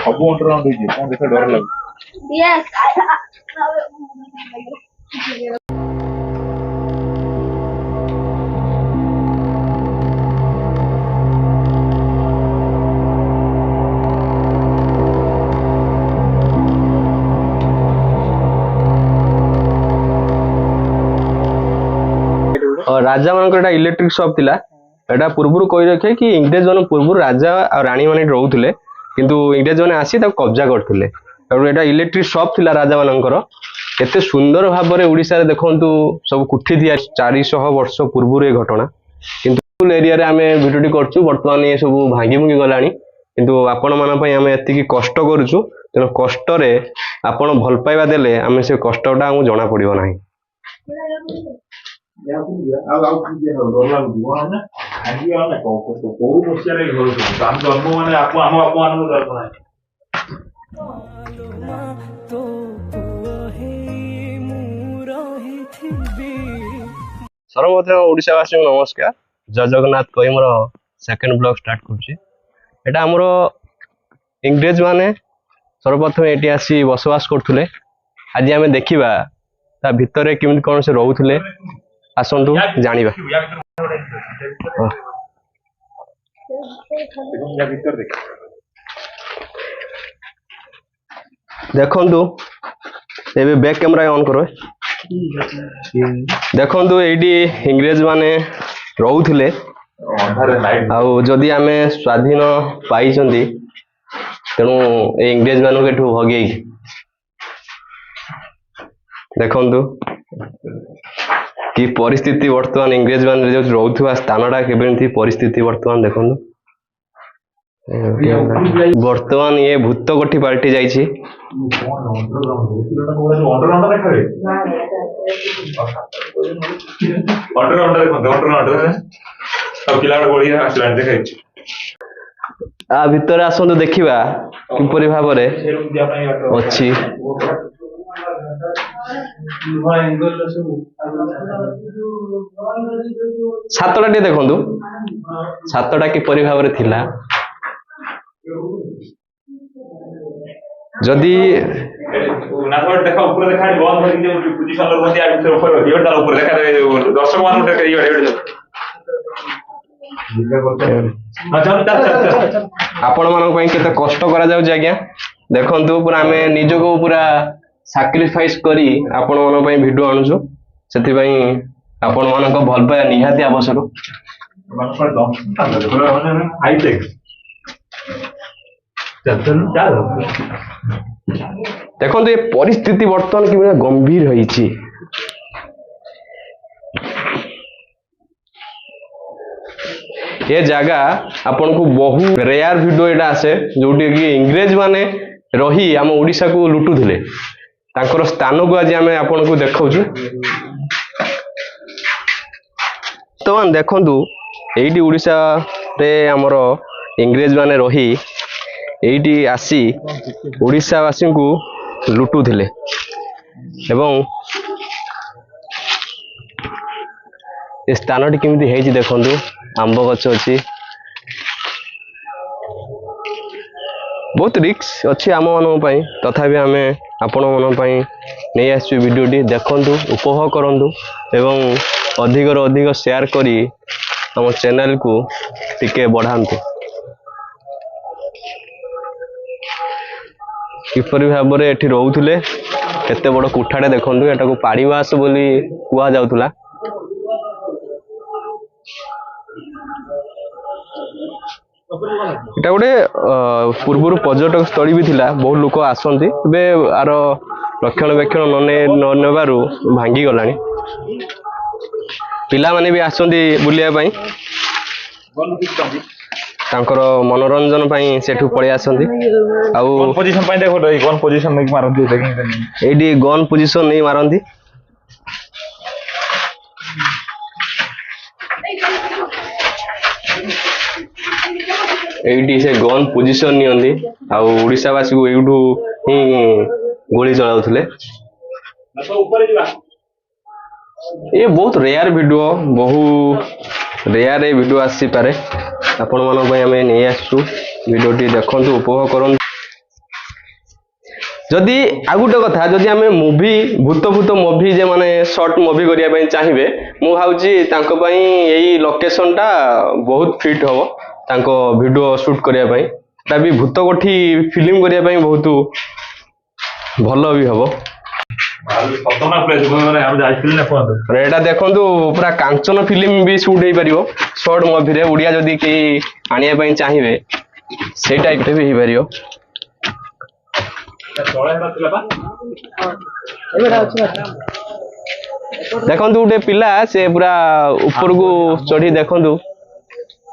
ସବୁ ଅଣ୍ଟରାଉଣ୍ଡ ହେଇଯିବ କଣ ଦେଖା ଡର ଲାଗୁଛି। राजा मान इलेक्ट्रिक शॉप थिला एटा पूर्व कही रखे कि इंग्रेज मान पूर्व राजा और रानी मान रोते किंतु इंग्रेज मैंने आसी कब्जा करते एटा इलेक्ट्रिक शॉप थिला राजा मानकर एते सुंदर भाव में ओडिशा रे देखंतु सब कुठी दिया 400 वर्ष पूर्व ए घटना किंतु एरिया रे आमे भिडियोटी करछु वर्तमान ये सब भांगी भुंगी गलानी किंतु आपण मान पई आमे एतिकी कष्ट करूछु तेनो कष्ट रे आपण भल पाइबा देले आमे से कष्टटा हमु जणा पड़िबो नाही। सर्वप्रथम ओडिशावासी नमस्कार जय जगन्नाथ कही मोर सेकेंड ब्लॉग स्टार्ट करटा आमर इंग्रेज माने सर्वप्रथम ये आसी बसवास करते आज आम देखा ता भितर केमती कौन से रोते आसतु जानिबा। देखंतु एबे बैक कैमरा ऑन करो देखंतु एडी इंग्रेज माने रोते आउ जदि आमे स्वाधीन पाई तेणु इंग्रेज मानू एठू भगे देखंतु कि परिस्थिति वर्तमान इंग्रेज मान जो रोथुवा स्थानटा केबेंती परिस्थिति वर्तमान देखंतु वर्तमान ये भूत कोठी पार्टी जाइछि आ भितर आसंतु देखिबा किपरि भाबरे अछि छातटा टे देखंतु छातटा किपरि भाबरे थिला जदि देखा ऊपर देखा बंद हो जे पोजीशन लो बंदी आ ऊपर हियोटा ऊपर देखा दर्शक मान उठे हियो आपण मान पई केते कष्ट करा जाउ आज्ञा देखंतु पूरा हमें निजको पूरा सैक्रिफाइस करी आपण मान पई वीडियो आणुछु सेति पई आपण मान को भल पाया निहाती आवश्यक हाईटेक देखो ये परिस्थिति वर्तमान कि गंभीर होइछि ये जगह आपन को बहु रेयर वीडियो एटा आसे जोटी कि इंग्रेज माने रही हम ओडिशा को लुटुथिले तांकर स्थान को आज आमे आपन को देखाउछु तो मान देखंतु एडी ओडिशा रे हमर इंग्रेज माने रही एटी आसी ओडिशावासी को लुटुथिले एवं ए स्थानटी केमिति हेछि देखंतु आंब गछ अछि बहुत रिक्स अच्छी आम मान पई तथापि आमे आपण मन पई नै आछु वीडियोटी देखंतु उपभोग करंतु एवं अधिक रो अधिक शेयर करी हम चैनल को टिके बढ़ांतु किपरि भाव में एठी रोउथिले एते बड़ कुठाटे देखंतु एटा को पाड़ीवास बोली कुआ जाउथुला एटा गोटे पूर्व पर्यटक स्थली भी थिला बहुत लोक आसंती बे आर रक्षणवेक्षण न नेबारु भांगी गलानी पिला माने भी आसंती बुलिया पई तांकर मनोरंजन पई सेठू पळे आसंती आउ गन पोजीशन पई देखो गन पोजीशन नै मारंती देखि एडी गन पोजीशन नै मारंती एडी से गन पोजीशन नियंती आ ओडिशावासी को एठू ही गोली चलाउथले ये बहुत रेयर वीडियो बहु रेयर ए वीडियो आसी पारे आपण मन पई हमें नै आसु वीडियोटी देखंतु उपभोग करंतु जदि आ गोटे कथा जदि आम मुवी भूत भूत मुवी जे माने सर्ट मुवी करने चाहिए मु भावुची तांको पई एई लोकेशन टा बहुत फिट हम तांको वीडियो शूट करने भी भूत कोठी फिल्म करने बहुत भल भी हम एटा देखु पूरा कांचन फिल्म भी शूट हो पार सर्ट मुवी ओडिया जदि कहीं आने चाहिए से टाइप भी हो पार देखु गोटे पिला से पूरा ऊपर को चढ़ी देखु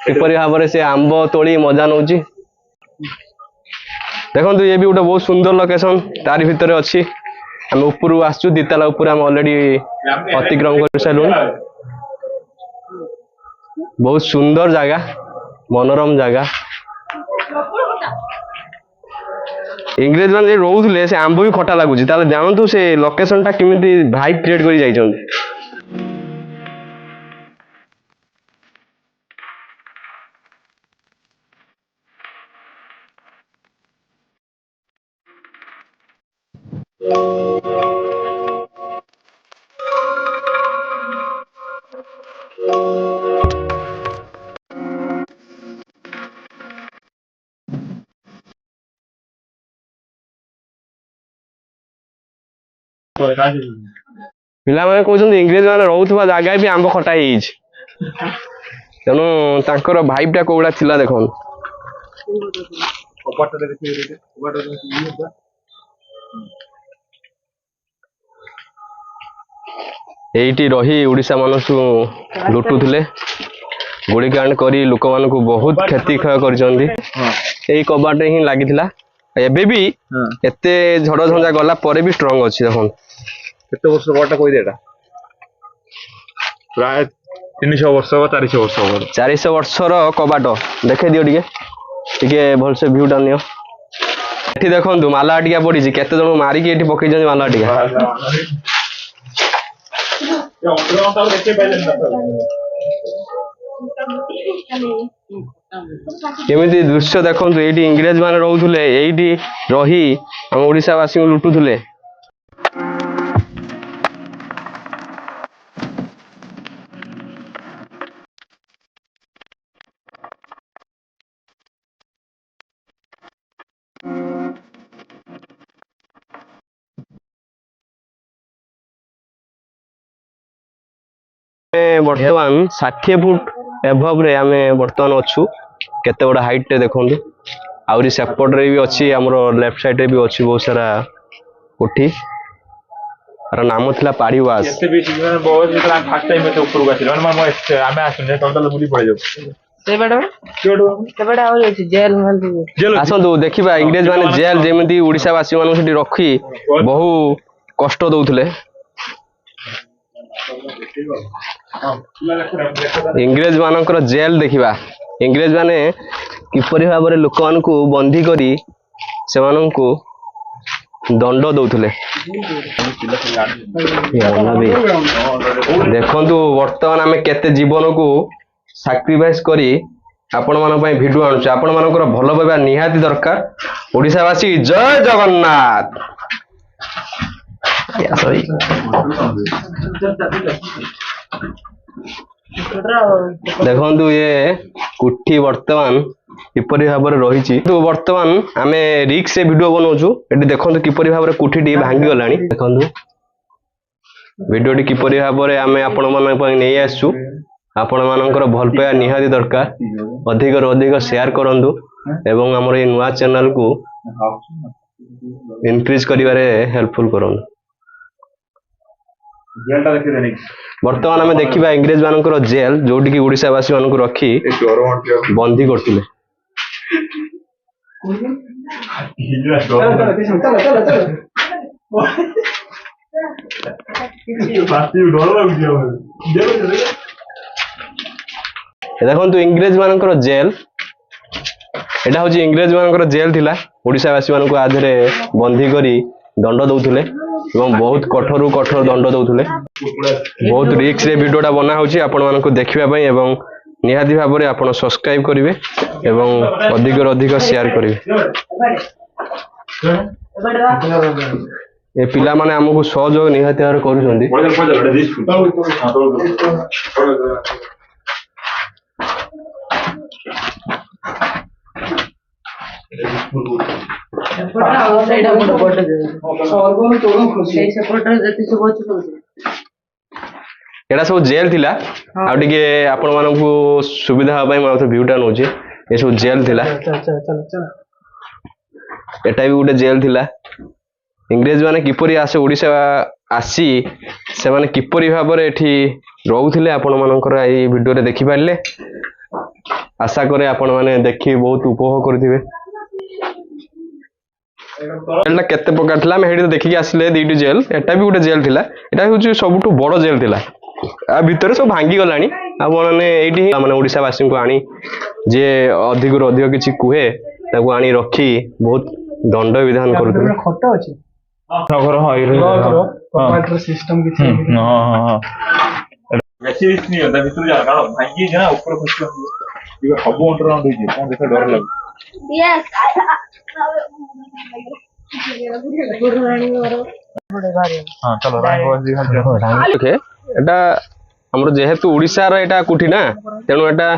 किपरि भाव से आंब तोड़ी मजा नौ देखु ये भी गोटे बहुत सुंदर लोकेशन तारी भितर अच्छी आम ऊपर आसचु दिताला ऊपर आम ऑलरेडी अतिक्रम कर सारूँ बहुत सुंदर जगह मनोरम जगह इंग्रेज मैंने रोले से आंब भी खटा लगुच जानतु से लोकेशन टा केमिति भाइब क्रिएट कर जाइछन्ति पिला माने कहउछन्ति इंग्रेज माने रहउथबा जगह भी आंब खटा हिज तेणु तांकर भाइब टा कोउडा थिला देखन एइटी रही ओडिशा मानसु लुटुथले गोलीकांड करी लोक मानकु बहुत क्षति क्षय करछन्ति एई कबाटे ही लागिथिला एबे भी एते झड़ झंझा गला परे भी स्ट्रांग अछि देखन केते वर्ष बटा कोइ देटा प्राय 300 वर्ष 400 वर्ष 400 वर्षर कबाट देखे दियो टिके भल से व्यू टा नियो एठी देखंतु माला टिका पड़ी केते जण मारी के एठी पकई जन माला टिका केमिति दृश्य देखंतु एठी इंग्रेज माने रहउथले एठी रही हम ओडिसा वासी को लुटुथले बर्तमान 60 फुट एभव रे आमे बर्तमान अच्छु केते बड़ा हाइट रे देखंतु आउरी सेपट रे भी अछि हमरो लेफ्ट साइड रे भी अछि बहुत सारा कोठी आर नाम थिला पाड़ीवास एते भी बहुत जेतरा फर्स्ट टाइम में ऊपर गसिल माने आमे आसुने टोटल बुली पड़े जाउ से बड़ा हो जाय जेल मान आसंतु देखिबा इंग्रेज माने जेल जेमिति ओडिसा वासी मानु सेठी रखी बहु कष्ट दउथले इंग्रेज मानकर जेल देखिबा इंग्रेज माने किपरि भाव रे लोक मानकु बंदी करी से मानकु दंड दउथले देखंतु वर्तमान आमे केते जीवन को सैक्रिफाइस करी आपण मान पई वीडियो आनुछ आपण मानकर भलो पाइबा निहाती दरकार ओडिसा वासी जय जगन्नाथ देखु ये कुठी वर्तमान किपरि भाव रही तो वर्तमान आमे रिक्स से वीडियो बनाऊछु एटी देखु किपरि भाव कुठी भांगी गलानी देखु वीडियो किपरि भाव आमे आपण मन पई नै आसछु आपण मानकर भल पाया निहाती दरकार अधिक रो अधिक शेयर करंतु एवं हमर ए नुवा चैनल को इनक्रीज करिवारे हेल्पफुल करंतु वर्तमान आम देखा इंग्रेज मानकर जेल जोटी की ओडिशा वासी मान को रखी बंदी करथिले देखंतु इंग्रेज मानकर जेल एटा होची इंग्रेज मानकर जेल थिला ओडिशा वासी मान को आधरे बंदी करी दंड दउथले एवं बहुत कठोर कठोर दंड दउथले बहुत रिक्स रे वीडियोटा बना होची आपण मान को देखिबा पई एवं निहाती भाव रे आपण सब्सक्राइब करिवे एवं अधिक रो अधिक शेयर करिवे ए पिला माने हमको सहयोग निहाती भाव करूछंदी एटा सब जेल थिला आ टिके आपण मानकू सुविधा हबा मैं व्यूटा नोचे ए सब जेल थिला एटा भी गोटे जेल थिला इंग्रेज माने किपरि आसे ओडिसा आसी से माने किपरि भाबरे एठी रहउथिले आपण मानकर एई वीडियो रे देखि पारले आशा करे आपण माने देखि बहुत उपभोग करथिबे जेलटा केते प्रकार थिला मैं हेडी देखि आसले दीटी जेल एटा भी गोटे जेल थिला एटा होची सबटु बड़ जेल थिला आ भितर सब भांगी गलानी आपण माने एठी माने ओडिसा वासी को आनी जे अधिक रो अधिक किछि कुहे ताको आनी रखी बहुत दंड विधान करथुले खट्टा अछि नगर हां कंप्यूटर सिस्टम की थी हां हां वैसे नहीं होता भितर जा का भांगी है ना ऊपर खसके ये सब अंडरग्राउंड होई जे कोन देखे डर लाग यस हां चलो रांगो देखे एटा हमर जेहेतु ओडिसा रे एटा कुठी ना तेनु एटा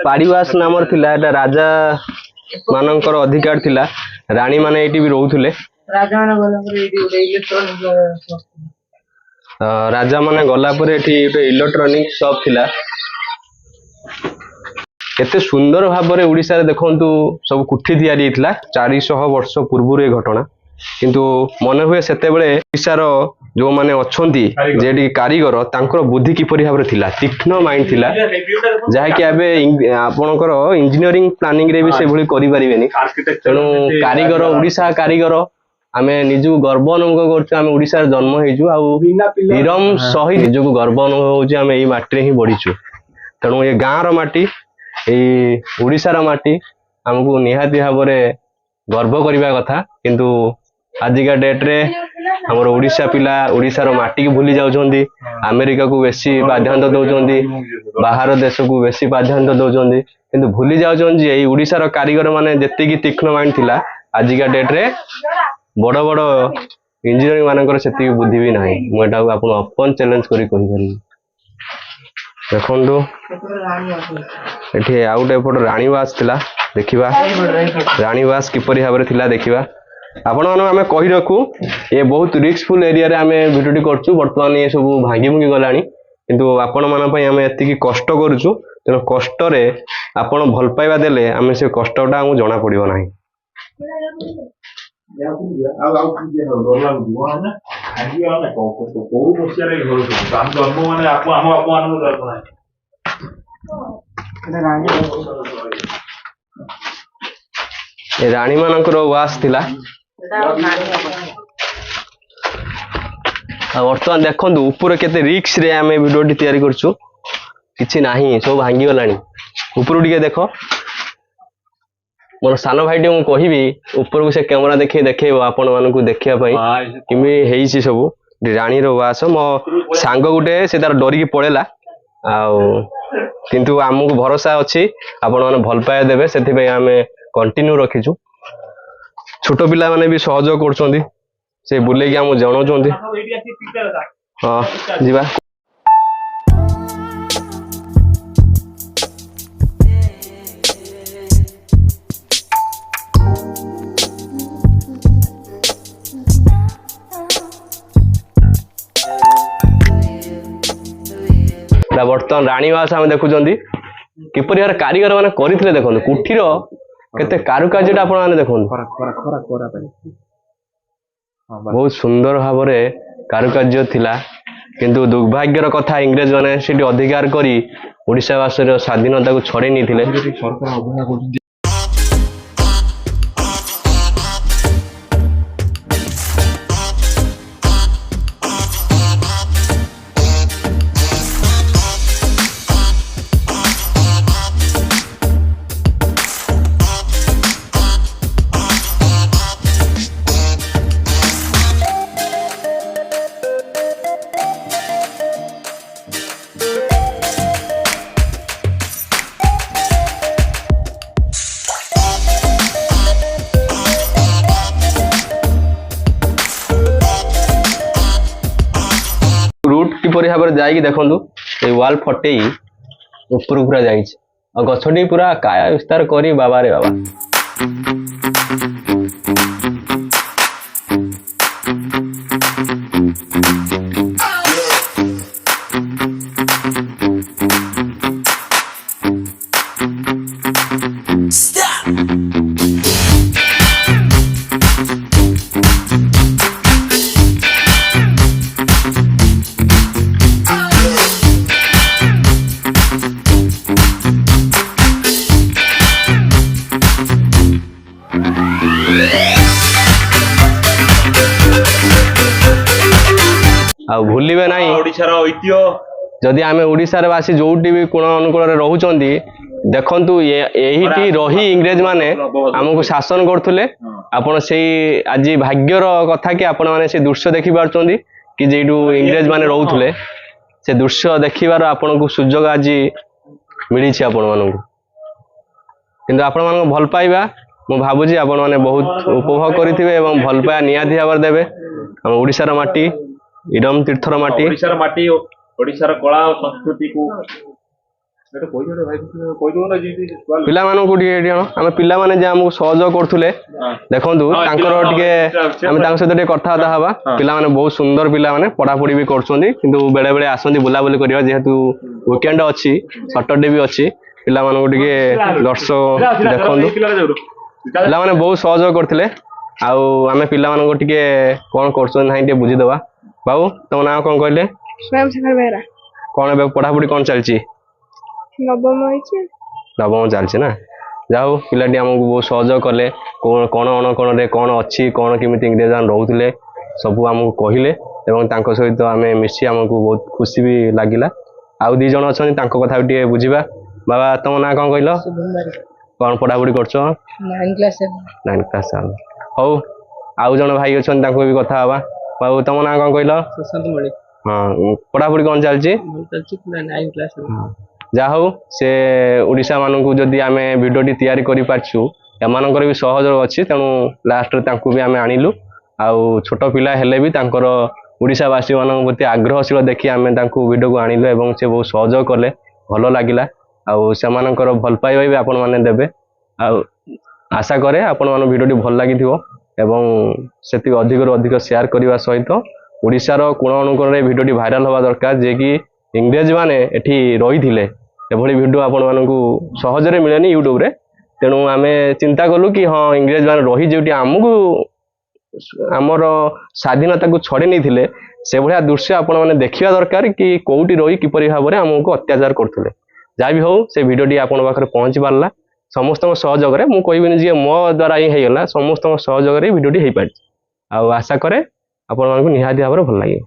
पाड़ीवास नामर थिला एटा राजा मानकर अधिकार थिला रानी माने एटी भी रहउथुले राजा माने गला पर एटी इलेक्ट्रॉनिक शॉप थिला केते सुंदर भाबरे ओडिसा रे देखंतु सब कुठी दिया दिथिला 400 वर्ष पूर्व रे घटना किंतु मन हुए सेते बेले ओडिसा रो जो माने अछंती जेडी कारीगर तांकर बुद्धि किपरि भाबरे थिला तीक्ष्ण माइंड थिला जहा कि आबे आपनकर इंजीनियरिंग प्लानिंग रे भी से भली करि परिबेनी तेनु कारीगर ओडिसा कारीगर आमे निजु गर्व अनुभव करछु आमे ओडिसा रे जन्म हेजु आ हिरम सही निजु गर्व अनुभव होजि आमे एई माटी रे ही बढिछु तेनु ए गां रो माटी एई ओडिसा रो माटी हमकु निहाती भाबरे गर्व करिबा कथा किंतु आजिका डेट रे हमर ओडिसा पिला ओडिसा रो माटी के भूली जाउछंदी अमेरिका को बेसी प्राधान्य दउछंदी बाहर देश को बेसी प्राधान्य दउछंदी किंतु भूली जाउछंदी एई ओडिसा रो कारीगर माने जत्ते की तीक्ष्ण माइंड थिला आजिका डेट रे बड़ बड़ इंजीनियरिंग मानकर सेति बुद्धि भी नाही मु एटा आपन ओपन चैलेंज करी कहि करी देखंदो एठी आउट एपट रानीवास थिला देखिबा रानीवास किपरि भाबरे थिला देखिबा आपण माने हमें कहि रखू ये बहुत रिस्कफुल एरिया रे हमें वीडियो करछु वर्तमान ये सब भांगी मुंगी गलानी किंतु आपण माने पई हमें एति की कष्ट करछु तेनो कष्ट रे आपण भल पाइबा देले हमें से कष्टटा हमु जणा पड़िबो नाही रानी मानकर वास थिला बर्तमान देखंतु ऊपर केते रिक्स रे हमें वीडियो तैयारी करछु किछि नाही सब भांगी गलानी ऊपर टिके देखो मोर सानो भाई मु कहिबी ऊपर को से कैमरा देखैबो आपण मानकु देखिया पई किमि हेइछि सब रानी रो वास मो सांग गुटे से तार डरी की पळेला आ किंतु हमकु भरोसा अछि आपण माने भल पाए देबे सेति पई हमें कंटिन्यू रखिछु छोटो पिला माने भी सहयोग करछंदी से बुले के हम जणौछंदी हां जीवा बर्तमान रानीवास हम देखुचंदी किपरि यार कारीगर माने करिथिले देखंतु कुठीर केते कारुकार्यटा आपण माने देखंतु बहुत सुंदर भाबरे कारुकार्य थिला किंतु दुर्भाग्यर कथा इंग्रेज माने सेठी अधिकार करी ओडिसा वासर स्वाधीनता को छड़े निथिले सरकार अवहेला करछन କିପରି ଭାବରେ ଯାଇକି ଦେଖନ୍ତୁ ଏଇ ୱାଲ୍ ଫଟେଇ ଉପରକୁ ପୁରା ଯାଇଛି ଆଉ ଗଛଟି ପୁରା କାୟା ବିସ୍ତାର କରି ବାବାରେ ବାବା। ଆଉ ଭୁଲିବେ ନାହିଁ ଓଡିଶାର ଐତିହ୍ୟ ଯଦି ଆମେ ଓଡ଼ିଶାରେ ବାସି ଯୋଉଠି ବି କୋଣ ଅନୁକୂଳରେ ରହୁଛନ୍ତି ଦେଖନ୍ତୁ ଏଇଠି ରହି ଇଂରେଜ ମାନେ ଆମକୁ ଶାସନ କରୁଥିଲେ। ଆପଣ ସେଇ ଆଜି ଭାଗ୍ୟର କଥା କି ଆପଣ ମାନେ ସେ ଦୃଶ୍ୟ ଦେଖି ପାରୁଛନ୍ତି କି ଯେଇଠୁ ଇଂରେଜ ମାନେ ରହୁଥିଲେ ସେ ଦୃଶ୍ୟ ଦେଖିବାର ଆପଣଙ୍କୁ ସୁଯୋଗ ଆଜି ମିଳିଛି ଆପଣମାନଙ୍କୁ। କିନ୍ତୁ ଆପଣମାନଙ୍କ ଭଲ ପାଇବା ମୁଁ ଭାବୁଛି ଆପଣମାନେ ବହୁତ ଉପଭୋଗ କରିଥିବେ ଏବଂ ଭଲ ପାଇବା ନିହାତି ଭାବରେ ଦେବେ। ଆମ ଓଡ଼ିଶାର ମାଟି ଇରମ ତୀର୍ଥର ମାଟି ଓଡିଶାର ମାଟି ଓଡିଶାର କଳା ଓ ସଂସ୍କୃତିକୁ ପିଲାମାନଙ୍କୁ ଟିକେ ଆମେ ପିଲାମାନେ ଯେ ଆମକୁ ସହଯୋଗ କରୁଥିଲେ ଦେଖନ୍ତୁ ତାଙ୍କର ଟିକେ ଆମେ ତାଙ୍କ ସହିତ ଟିକେ କଥାବାର୍ତ୍ତା ହେବା। ପିଲାମାନେ ବହୁତ ସୁନ୍ଦର ପିଲାମାନେ ପଢାପଢି ବି କରୁଛନ୍ତି କିନ୍ତୁ ବେଳେ ବେଳେ ଆସନ୍ତି ବୁଲାବୁଲି କରିବା ଯେହେତୁ ୱିକେଣ୍ଡ ଅଛି ସଟରଡେ ବି ଅଛି ପିଲାମାନଙ୍କୁ ଟିକେ ଦର୍ଶକ ଦେଖନ୍ତୁ ପିଲାମାନେ ବହୁତ ସହଯୋଗ କରିଥିଲେ। ଆଉ ଆମେ ପିଲାମାନଙ୍କୁ ଟିକେ କଣ କରୁଛନ୍ତି ନାହିଁ ଟିକେ ବୁଝିଦବା। ବାବୁ ତମ ନାଁ କଣ କହିଲେ? ସ୍ୱୟଂଶେଖର ବେହେରା। କଣ ଏବେ ପଢାପଢି କଣ ଚାଲିଛି? ନବମ ହେଇଛି। ନବମ ଚାଲିଛି ନା? ଯାହା ହଉ ପିଲାଟି ଆମକୁ ବହୁତ ସହଯୋଗ କଲେ କଣ ଅଣକଣରେ କଣ ଅଛି କଣ କେମିତି ଇଂରେଜ ମାନେ ରହୁଥିଲେ ସବୁ ଆମକୁ କହିଲେ ଏବଂ ତାଙ୍କ ସହିତ ଆମେ ମିଶି ଆମକୁ ବହୁତ ଖୁସି ବି ଲାଗିଲା। ଆଉ 2 ଜଣ ଅଛନ୍ତି ତାଙ୍କ କଥା ବି ଟିକେ ବୁଝିବା। ବାବା ତମ ନାଁ କଣ କହିଲ? କଣ ପଢାପଢି କରୁଛ? 9th class. ହଉ ଆଉ ଜଣେ ଭାଇ ଅଛନ୍ତି ତାଙ୍କୁ ବି କଥା ହବା। ବାବୁ ତମ ନାଁ କଣ କହିଲ? ସୁଶାନ୍ତ ମଳିକ। ହଁ ପଢାପଢି କଣ ଚାଲିଛି? ଚାଲିଛି 9th କ୍ଲାସ୍। ଯାହା ହଉ ସେ ଓଡ଼ିଶା ମାନଙ୍କୁ ଯଦି ଆମେ ଭିଡ଼ିଓଟି ତିଆରି କରିପାରିଛୁ ଏମାନଙ୍କର ବି ସହଯୋଗ ଅଛି ତେଣୁ ଲାଷ୍ଟରେ ତାଙ୍କୁ ବି ଆମେ ଆଣିଲୁ। ଆଉ ଛୋଟ ପିଲା ହେଲେ ବି ତାଙ୍କର ଓଡ଼ିଶାବାସୀ ମାନଙ୍କ ପ୍ରତି ଆଗ୍ରହଶୀଳ ଦେଖି ଆମେ ତାଙ୍କୁ ଭିଡ଼ିଓକୁ ଆଣିଲୁ ଏବଂ ସେ ବହୁତ ସହଯୋଗ କଲେ ଭଲ ଲାଗିଲା। ଆଉ ସେମାନଙ୍କର ଭଲ ପାଇବା ବି ଆପଣମାନେ ଦେବେ। ଆଉ ଆଶା କରେ ଆପଣମାନଙ୍କ ଭିଡ଼ିଓଟି ଭଲ ଲାଗିଥିବ ଏବଂ ସେତିକି ଅଧିକରୁ ଅଧିକ ସେୟାର କରିବା ସହିତ ଓଡ଼ିଶାର କୋଣ ଅନୁକୋଣରେ ଭିଡ଼ିଓଟି ଭାଇରାଲ ହେବା ଦରକାର ଯିଏକି ଇଂରେଜ ମାନେ ଏଠି ରହିଥିଲେ। ଏଭଳି ଭିଡ଼ିଓ ଆପଣମାନଙ୍କୁ ସହଜରେ ମିଳେନି ୟୁଟ୍ୟୁବରେ ତେଣୁ ଆମେ ଚିନ୍ତା କଲୁ କି ହଁ ଇଂରେଜ ମାନେ ରହି ଯେଉଁଠି ଆମକୁ ଆମର ସ୍ୱାଧୀନତାକୁ ଛଡ଼େଇ ନେଇଥିଲେ ସେଭଳିଆ ଦୃଶ୍ୟ ଆପଣମାନେ ଦେଖିବା ଦରକାର କି କୋଉଠି ରହି କିପରି ଭାବରେ ଆମକୁ ଅତ୍ୟାଚାର କରୁଥିଲେ। ଯାହା ବି ହଉ ସେ ଭିଡ଼ିଓଟି ଆପଣଙ୍କ ପାଖରେ ପହଞ୍ଚି ପାରିଲା ସମସ୍ତଙ୍କ ସହଯୋଗରେ। ମୁଁ କହିବିନି ଯେ ମୋ ଦ୍ୱାରା ହିଁ ହେଇଗଲା ସମସ୍ତଙ୍କ ସହଯୋଗରେ ଭିଡ଼ିଓଟି ହେଇପାରିଛି। ଆଉ ଆଶା କରେ ଆପଣମାନଙ୍କୁ ନିହାତି ଭାବରେ ଭଲ ଲାଗିବ।